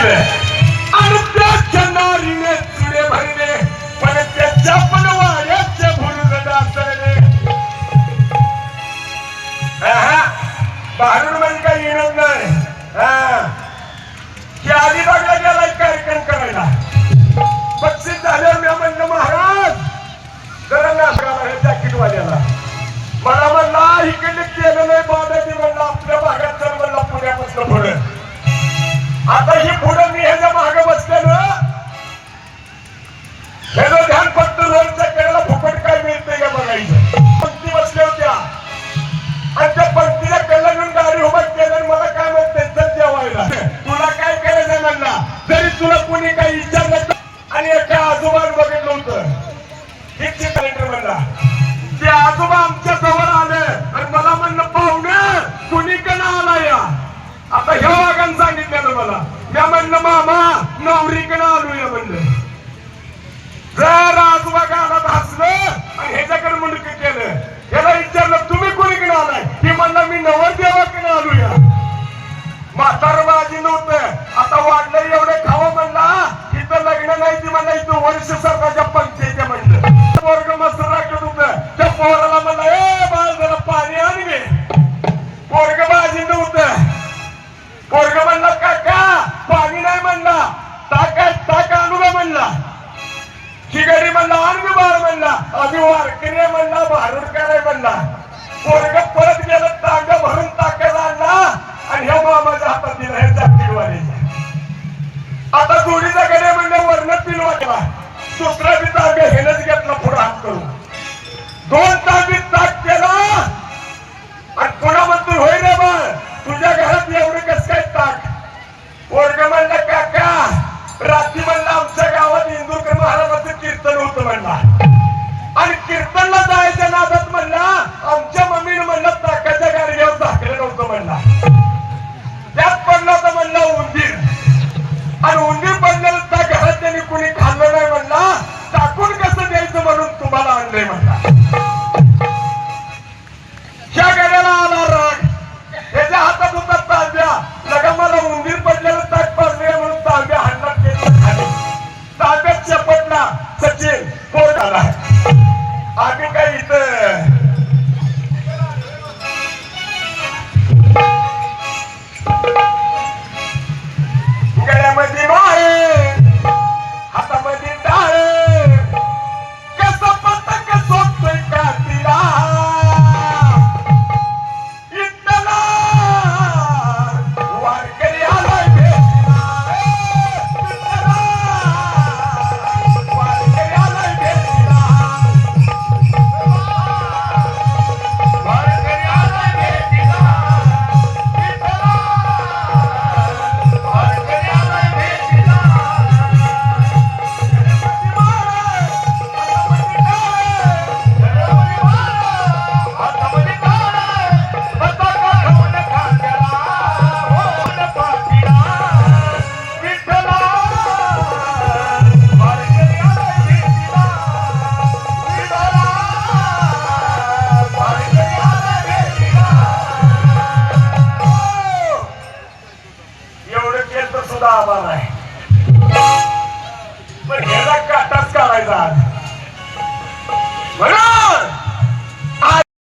आणि त्याच्या नारीने चुडे भरले पण त्याच्या पण वाड्याचे भुरुज डासळले. बाहेरून म्हणजे काही येणार नाही. की अलिबागला गेला कार्यक्रम करायला. बक्षीस झाल्यावर मी म्हणलं महाराज जरा नाचगाला हे जॅकेटवाल्याला मला म्हणला इकडे केलं नाही बाबाजी म्हणलं आपल्या भागात चल म्हणला पुण्यापासून पुढे. आता ही पुढे मी ह्याच्या मागे बसलेलं ह्याचं ध्यान फक्त रोडच्या कडेला फुकट काय मिळतंय का बघायचं. पंक्ती बसल्या होत्या आणि त्या पंक्तीला कल्ला घेऊन गाडी उभा केलं मला काय म्हणते चल जेवायला. तुला काय करायचं म्हणला जरी तुला कोणी काही विचारलं आणि एका आजोबाला बघितलं होतं एक सिलेंडर म्हणला ते आजोबा आमच्या जवळ आले आणि मला म्हणलं पाहुणे कुणीकडे आला या. आता ह्या वागान सांगितलं मला मी म्हणलं मामा नवरीकडे आलो या म्हणलं. जर आजोबा गालात हसलं आणि ह्याच्याकडे मुंडक केलं याला विचारलं तुम्ही कोणीकडे आलाय ती म्हणला मी नवरदेवाकडे आलो या. म्हातारबाजी नव्हतं आता वाढलं एवढे खावं म्हणला इथं लग्न नाही ती म्हणला इथं वर्ष सरकारच्या पंचायत्या म्हणलं. वर्ग मस्त राखत होतं त्या पोराला म्हणला ए बाळ जरा पाणी आण गे. पोरग बाजी नव्हतं. पोरग म्हणला काका पाणी नाही म्हणला ताक आणू का म्हणला. खिगडी म्हणला आण गे बाळ म्हणला आम्ही वारकरी म्हणला भारूडकार आहे म्हणला. पोरग परत गेलं तांग भरून ताकद आणला आणि ह्या मामाच्या हातात दिला हे जातीवाल्याच्या. आता जोडीचा गड्या म्हणलं वर्ण पिलवा दुसरा बी तांब्या हेनच घेतला पुढे हात करून. दोन तांबी